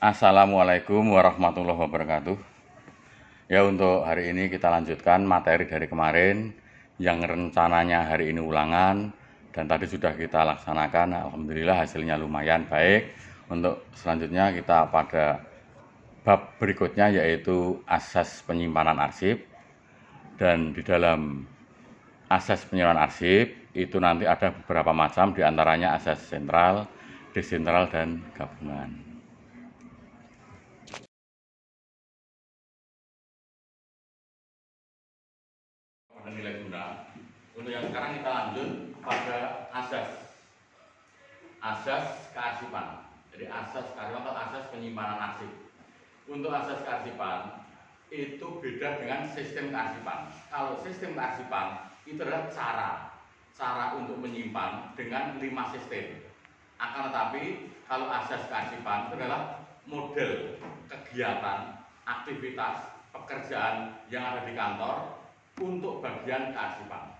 Assalamualaikum warahmatullahi wabarakatuh. Ya, untuk hari ini kita lanjutkan materi dari kemarin yang rencananya hari ini ulangan dan tadi sudah kita laksanakan. Alhamdulillah hasilnya lumayan baik. Untuk selanjutnya kita pada bab berikutnya yaitu asas penyimpanan arsip. Dan di dalam asas penyimpanan arsip itu nanti ada beberapa macam, diantaranya asas sentral, desentral, dan gabungan. Nilai guna. Untuk yang sekarang kita lanjut pada asas kearsipan. Jadi asas kearsipan atau asas penyimpanan arsip. Untuk asas kearsipan itu beda dengan sistem kearsipan. Kalau sistem kearsipan itu adalah cara untuk menyimpan dengan 5 sistem. Akan tetapi kalau asas kearsipan itu adalah model kegiatan, aktivitas, pekerjaan yang ada di kantor untuk bagian kearsipan.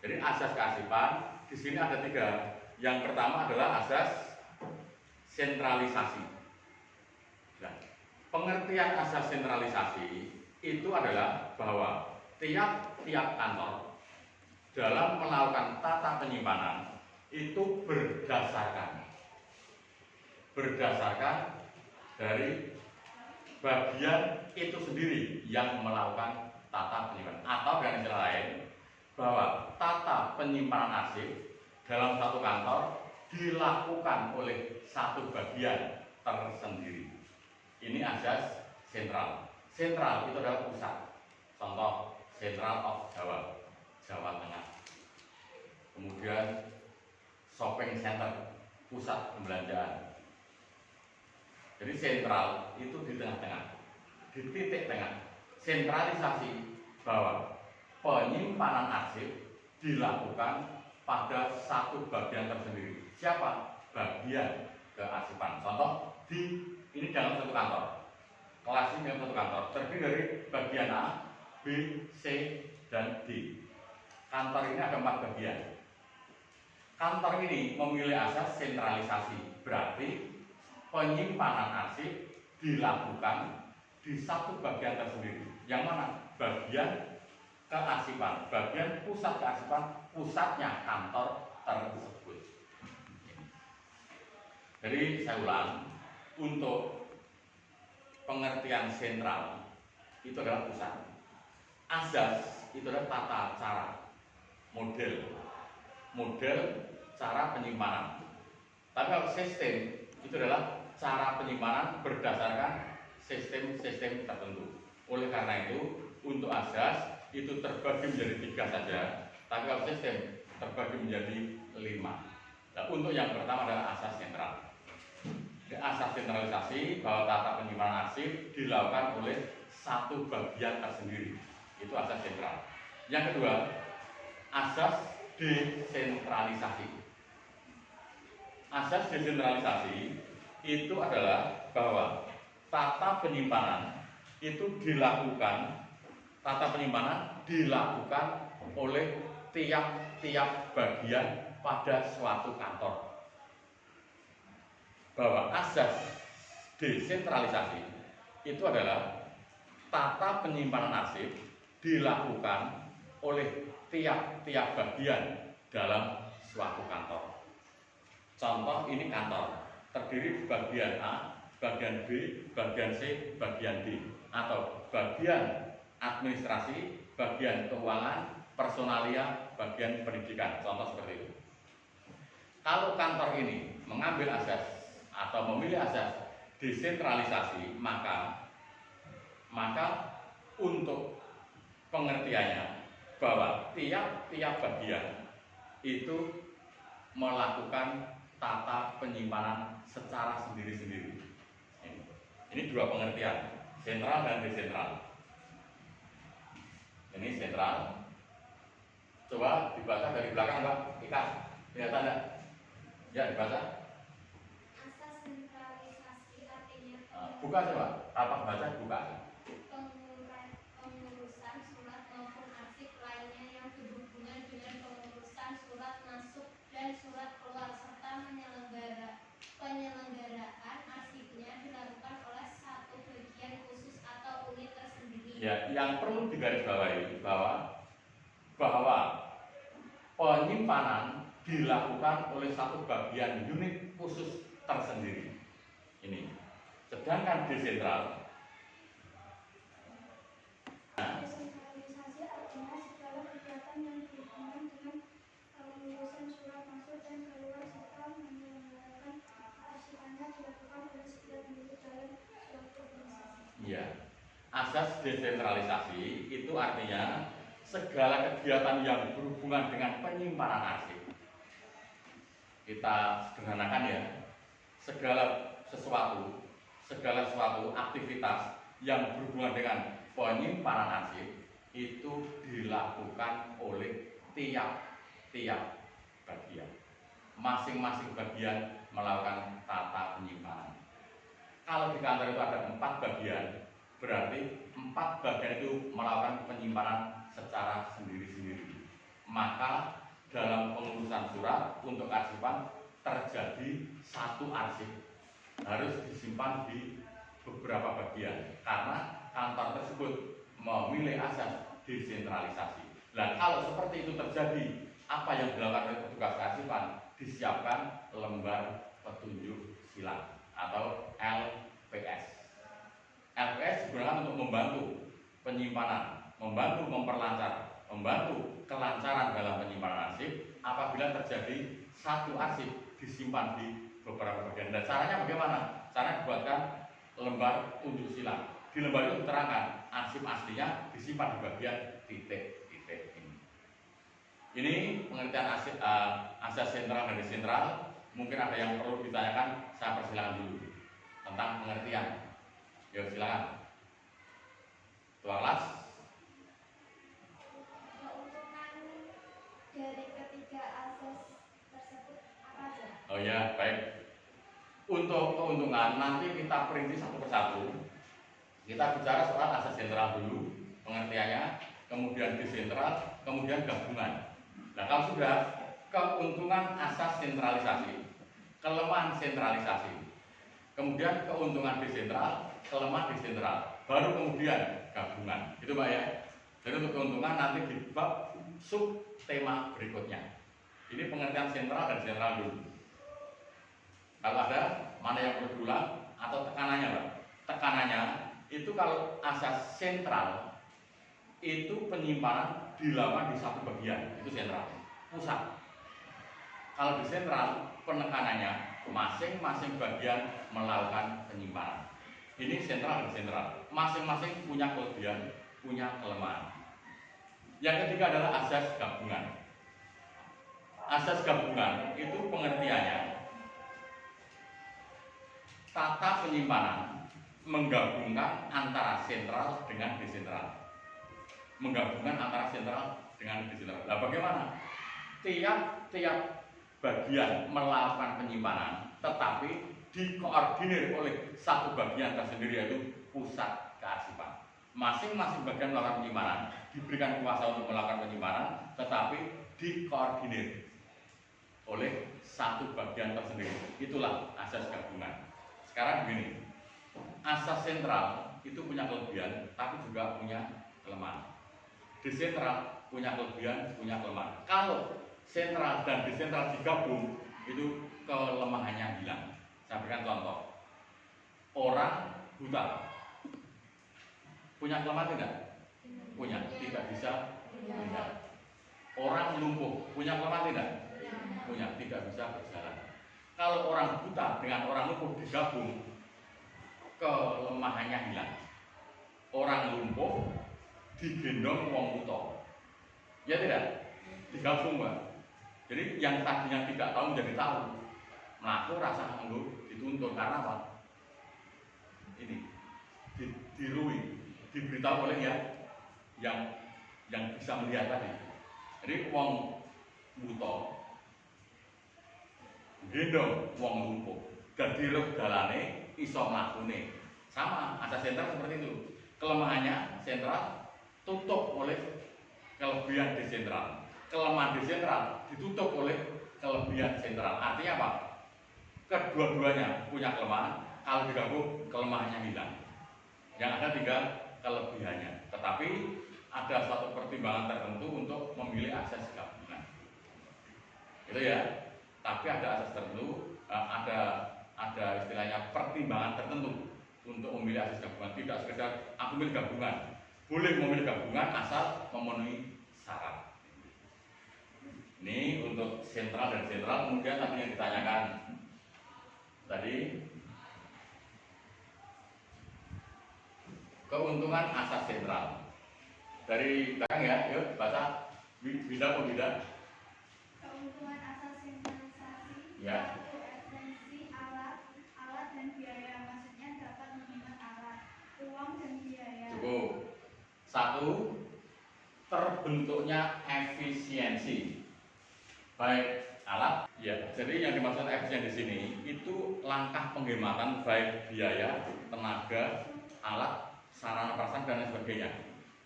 Jadi asas kearsipan di sini ada 3. Yang pertama adalah asas sentralisasi. Nah, pengertian asas sentralisasi itu adalah bahwa tiap-tiap kantor dalam melakukan tata penyimpanan itu berdasarkan dari bagian itu sendiri yang melakukan tata penyimpanan, atau dengan istilah lain bahwa tata penyimpanan arsip dalam satu kantor dilakukan oleh satu bagian tersendiri. Ini asas sentral. Sentral itu adalah pusat. Contoh Central of Jawa, Jawa Tengah. Kemudian shopping center, pusat pembelanjaan. Jadi sentral itu di tengah-tengah, di titik tengah. Sentralisasi bahwa penyimpanan arsip dilakukan pada satu bagian tersendiri. Siapa? Bagian kearsipan. Contoh ini dalam satu kantor. Kelas ini dalam satu kantor terdiri dari bagian A, B, C, dan D. Kantor ini ada 4 bagian. Kantor ini memilih asas sentralisasi, berarti penyimpanan arsip dilakukan di satu bagian tersendiri. Yang mana? Bagian kearsipan, bagian pusat kearsipan, pusatnya kantor tersebut. Jadi saya ulang, untuk pengertian sentral itu adalah pusat. Asas itu adalah tata cara, model cara penyimpanan. Tapi kalau sistem itu adalah cara penyimpanan berdasarkan sistem-sistem tertentu. Oleh karena itu, untuk asas itu terbagi menjadi 3 saja, tapi kalau sistem terbagi menjadi 5. Nah, untuk yang pertama adalah asas sentral. Asas sentralisasi bahwa tata penyimpanan arsip dilakukan oleh satu bagian tersendiri. Itu asas sentral. Yang kedua, asas desentralisasi. Asas desentralisasi itu adalah bahwa tata penyimpanan dilakukan oleh tiap-tiap bagian pada suatu kantor. Bahwa asas desentralisasi itu adalah tata penyimpanan arsip dilakukan oleh tiap-tiap bagian dalam suatu kantor. Contoh ini kantor terdiri bagian A, bagian B, bagian C, bagian D, atau bagian administrasi, bagian keuangan, personalia, bagian pendidikan. Contoh seperti itu. Kalau kantor ini mengambil asas atau memilih asas desentralisasi, maka untuk pengertiannya bahwa tiap-tiap bagian itu melakukan tata penyimpanan secara sendiri-sendiri. Ini 2 pengertian, sentral dan desentral. Ini sentral. Coba dibaca dari belakang, Mbak Ika. Kelihatan enggak? Ya, dibaca. Asas sentralisasi artinya Buka coba. Apa baca? Buka. pengurusan surat maupun arsip lainnya yang berhubungan dengan pengurusan surat masuk dan surat keluar serta penyelenggaraan arsipnya dilakukan oleh Ya, yang perlu digarisbawahi bahwa penyimpanan dilakukan oleh satu bagian unit khusus tersendiri. Ini. Sedangkan desentral Desentralisasi artinya segala kegiatan yang berhubungan dengan pengurusan surat masuk dan keluar serta menyelenggarakan kearsipannya dilakukan oleh setiap individu dalam suatu organisasi. ya, asas desentralisasi itu artinya segala kegiatan yang berhubungan dengan penyimpanan arsip. Kita sederhanakan ya, segala sesuatu aktivitas yang berhubungan dengan penyimpanan arsip itu dilakukan oleh tiap bagian. Masing-masing bagian melakukan tata penyimpanan. Kalau di kantor itu ada 4 bagian, berarti 4 bagian itu melakukan penyimpanan secara sendiri-sendiri. Maka dalam pengurusan surat untuk arsipan terjadi satu arsip harus disimpan di beberapa bagian karena kantor tersebut memilih asas desentralisasi. Nah, kalau seperti itu terjadi, apa yang dilakukan oleh petugas kearsipan? Disiapkan lembar petunjuk silang atau LPS. LPS digunakan untuk membantu penyimpanan, membantu memperlancar, membantu kelancaran dalam penyimpanan arsip apabila terjadi satu arsip disimpan di beberapa bagian. Dan caranya bagaimana? Caranya dibuatkan lembar tunjuk silang. Di lembar itu diterangkan arsip aslinya disimpan di bagian titik-titik ini. Ini pengertian asas sentral dan desentral. Mungkin ada yang perlu ditanyakan, saya persilakan dulu tentang pengertian. Yuk silakan. Ketua kelas. Keuntungan dari ketiga asas tersebut apa aja? Oh ya, baik. Untuk keuntungan nanti kita perinci satu persatu. Kita bicara soal asas sentral dulu, pengertiannya, kemudian desentral, kemudian gabungan. Nah, kalau sudah keuntungan asas sentralisasi, kelemahan sentralisasi, kemudian keuntungan desentral, kelemahan desentral, baru kemudian gabungan. Itu Mbak ya. Jadi untuk keuntungan nanti di bab sub tema berikutnya. Ini pengertian sentral dan desentral dulu. Kalau ada mana yang perlu diulang atau tekanannya Mbak? Tekanannya itu kalau asas sentral itu penyimpanan dilakukan di satu bagian, itu sentral, pusat. Kalau di sentral penekanannya masing-masing bagian melakukan penyimpanan. Ini sentral dan sentral, masing-masing punya kelebihan, punya kelemahan. Yang ketiga adalah asas gabungan. Asas gabungan itu pengertiannya tata penyimpanan menggabungkan antara sentral dengan desentral. Menggabungkan antara sentral dengan desentral. Nah, bagaimana? Tiap bagian melakukan penyimpanan, tetapi dikoordinir oleh satu bagian tersendiri yaitu pusat kearsipan. Masing-masing bagian melakukan penyimpanan, diberikan kuasa untuk melakukan penyimpanan, tetapi dikoordinir oleh satu bagian tersendiri. Itulah asas gabungan. Sekarang begini, asas sentral itu punya kelebihan, tapi juga punya kelemahan. Desentral punya kelebihan, punya kelemahan. Kalau sentral dan desentral digabung, itu kelemahannya hilang. Saya berikan contoh. Orang buta punya kelemahan tidak? Punya, tidak bisa melihat. Orang lumpuh punya kelemahan tidak? Punya, tidak bisa berjalan. Kalau orang buta dengan orang lumpuh digabung, kelemahannya hilang. Orang lumpuh digendong wong buta, ya tidak? Digabung Mbak. Jadi yang tadinya tidak tahu menjadi tahu. Melaku rasa anggur dituntut karena apa? Ini dirui, diberitahu oleh yang bisa melihat tadi. Jadi wong buta gendong wong lumpuh dan diruh dalane iso mlakune. Sama, asas sentral seperti itu. Kelemahannya sentral tutup oleh kelebihan desentral. Kelemahan desentral ditutup oleh kelebihan sentral. Artinya apa? Kedua-duanya punya kelemahan. Kalau digabung kelemahannya hilang. Yang ada tinggal kelebihannya. Tetapi ada suatu pertimbangan tertentu untuk memilih akses gabungan. Itu ya. Tapi ada akses tertentu, ada istilahnya pertimbangan tertentu untuk memilih akses gabungan. Tidak sekedar aku memilih gabungan. Boleh memilih gabungan asal memenuhi syarat. Ini untuk sentral dan sentral. Kemudian tadi yang ditanyakan tadi, keuntungan asas sentral. Dari belakang ya, yuk baca. Bida atau bida? Keuntungan asas sentralisasi Ya. yaitu efisiensi alat dan biaya. Maksudnya dapat menghemat alat, uang dan biaya. Cukup. Satu, terbentuknya efisiensi baik alat. Ya, jadi yang dimaksud efisien di sini itu langkah penghematan baik biaya, tenaga, alat, sarana prasarana dan lain sebagainya.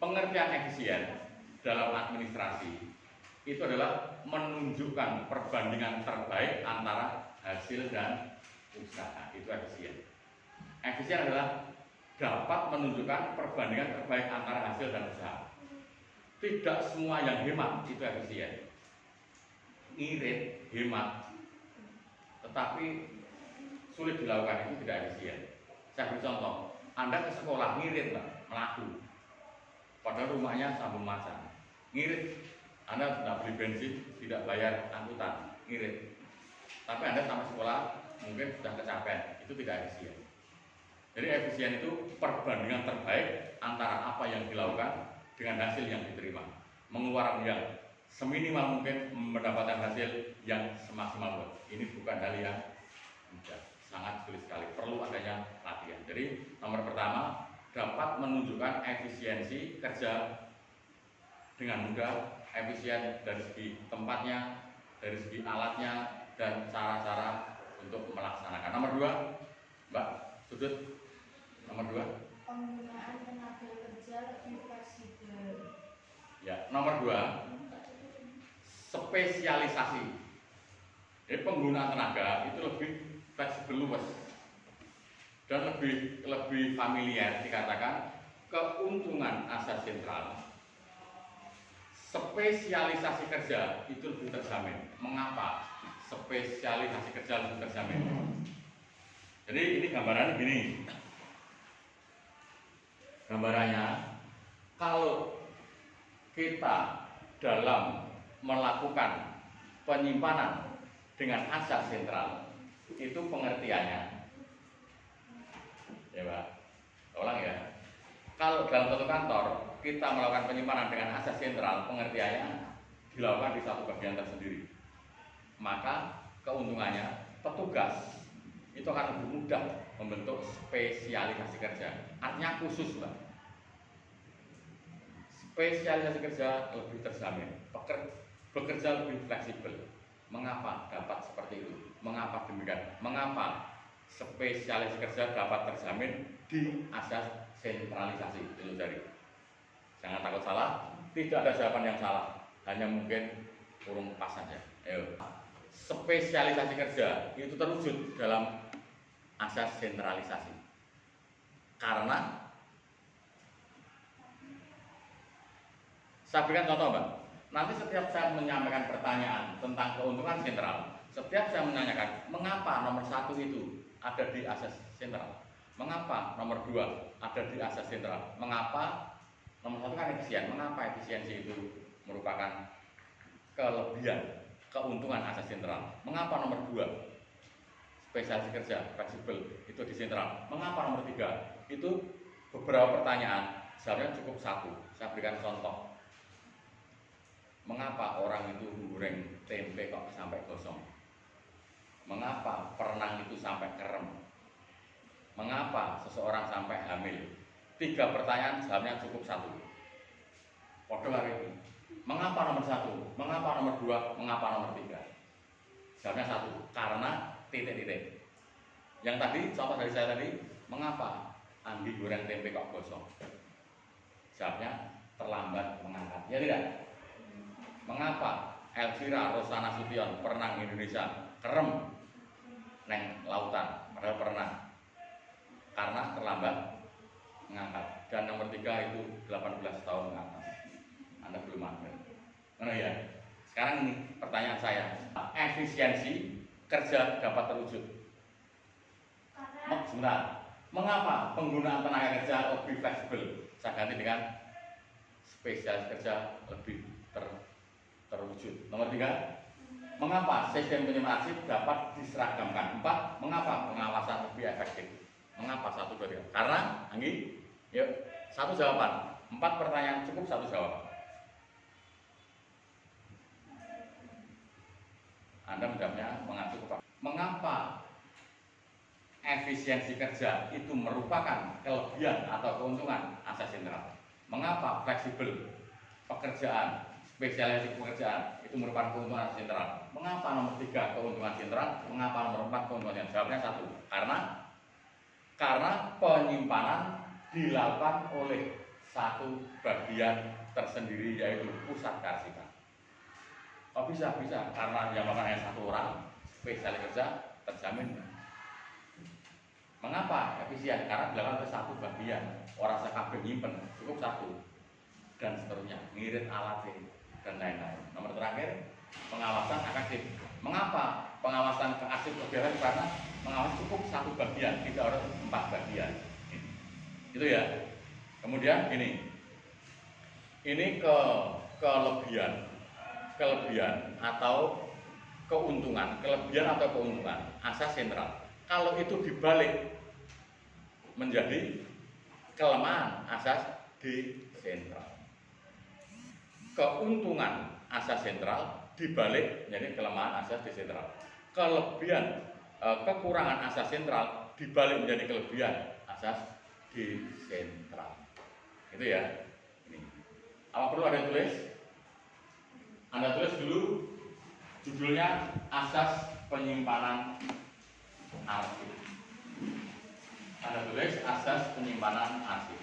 Pengertian efisien dalam administrasi itu adalah menunjukkan perbandingan terbaik antara hasil dan usaha. Itu efisien. Efisien adalah dapat menunjukkan perbandingan terbaik antara hasil dan usaha. Tidak semua yang hemat itu efisien. Irit, hemat, tetapi sulit dilakukan, itu tidak efisien. Saya beri contoh, Anda ke sekolah ngirit, melaku, padahal rumahnya sambung macam, ngirit, Anda tidak beli bensin, tidak bayar angkutan, ngirit, tapi Anda sampai sekolah mungkin sudah kecapean, itu tidak efisien. Jadi efisien itu perbandingan terbaik antara apa yang dilakukan dengan hasil yang diterima, mengeluarkan yang seminimal mungkin mendapatkan hasil yang semaksimal mungkin. Ini bukan hal yang mudah, sangat sulit sekali, perlu adanya latihan. Jadi nomor pertama, dapat menunjukkan efisiensi kerja dengan mudah, efisien dari segi tempatnya, dari segi alatnya, dan cara-cara untuk melaksanakan. Nomor dua, Mbak Sudut. Nomor dua, Penggunaan tenaga kerja lebih fleksibel. ya, nomor dua, spesialisasi. Jadi penggunaan tenaga itu lebih fleksibel, luas dan lebih familiar. Dikatakan keuntungan asas sentral, spesialisasi kerja itu lebih terjamin. Mengapa spesialisasi kerja lebih terjamin? Jadi ini gambarannya gini. Gambarannya, kalau kita dalam melakukan penyimpanan dengan asas sentral, itu pengertiannya, ya Pak, ulang ya. Kalau dalam satu kantor kita melakukan penyimpanan dengan asas sentral, pengertiannya dilakukan di satu bagian tersendiri, maka keuntungannya petugas itu akan lebih mudah membentuk spesialisasi kerja. Artinya khusus, Mbak. Spesialisasi kerja lebih terjamin, bekerja lebih fleksibel. Mengapa dapat seperti itu? Mengapa demikian? Mengapa spesialisasi kerja dapat terjamin di asas sentralisasi? Itu dari. Jangan takut salah, tidak ada jawaban yang salah, hanya mungkin kurung pas saja. Ayo. Spesialisasi kerja itu terwujud dalam asas sentralisasi. Karena saya berikan contoh, Mbak. Nanti setiap saya menyampaikan pertanyaan tentang keuntungan sentral, setiap saya menanyakan mengapa nomor satu itu ada di asas sentral, mengapa nomor dua ada di asas sentral, mengapa nomor satu kan efisien, mengapa efisiensi itu merupakan kelebihan, keuntungan asas sentral, mengapa nomor dua spesialisasi kerja fleksibel itu di sentral, mengapa nomor tiga? Itu beberapa pertanyaan, sebenarnya cukup satu. Saya berikan contoh. Mengapa orang itu goreng tempe kok sampai gosong? Mengapa perenang itu sampai kerem? Mengapa seseorang sampai hamil? 3 pertanyaan, jawabnya cukup satu. Podo hari ini. Mengapa nomor 1? Mengapa nomor 2? Mengapa nomor 3? Jawabnya satu. Karena titik-titik. Yang tadi, contoh dari saya tadi, mengapa Andi goreng tempe kok gosong? Jawabnya terlambat mengangkat. Ya tidak? Mengapa Elvira Rosana Sution perenang Indonesia kerem neng lautan padahal pernah? Karena terlambat mengangkat. Dan nomor 3 itu 18 tahun mengangkat. Anda belum ada. Mana ya? Sekarang ini pertanyaan saya, efisiensi kerja dapat terwujud. Sebentar. Mengapa penggunaan tenaga kerja lebih fleksibel? Saya ganti dengan spesialis kerja lebih terwujud. Nomor 3, mengapa sistem penyimpanan arsip dapat diseragamkan? 4, mengapa pengawasan lebih efektif? Mengapa? 1, 2, 3. Karena, Anggi, yuk, 1 jawaban. 4 pertanyaan cukup 1 jawaban. Anda menjawabnya mengacu kepada mengapa efisiensi kerja itu merupakan kelebihan atau keuntungan asas sentral. Mengapa fleksibel pekerjaan, spesialisasi pekerjaan itu merupakan keuntungan asas sentral. Mengapa nomor 3 keuntungan sentral, mengapa nomor 4 keuntungan sentral? Jawabnya 1, karena penyimpanan dilakukan oleh satu bagian tersendiri, yaitu pusat kearsipan. Oh bisa, karena yang melakukan hanya 1 orang, spesialis kerja terjamin. Mengapa efisien? Karena dilakukan oleh 1 bagian, orang sekabeh nyimpen, cukup 1, dan seterusnya, ngirit alatnya, dan lain-lain. Nomor terakhir, pengawasan efektif. Mengapa pengawasan arsip lebih efektif? Karena pengawasan cukup 1 bagian, tidak harus 4 bagian. Itu ya. Kemudian ini kelebihan atau keuntungan, asas sentral. Kalau itu dibalik menjadi kelemahan asas desentral. Keuntungan asas sentral dibalik menjadi kelemahan asas desentral. Kekurangan asas sentral dibalik menjadi kelebihan asas desentral. Itu ya. Ini. Apa perlu ada tulis? Anda tulis dulu judulnya asas penyimpanan arsip. Anda tulis asas penyimpanan arsip.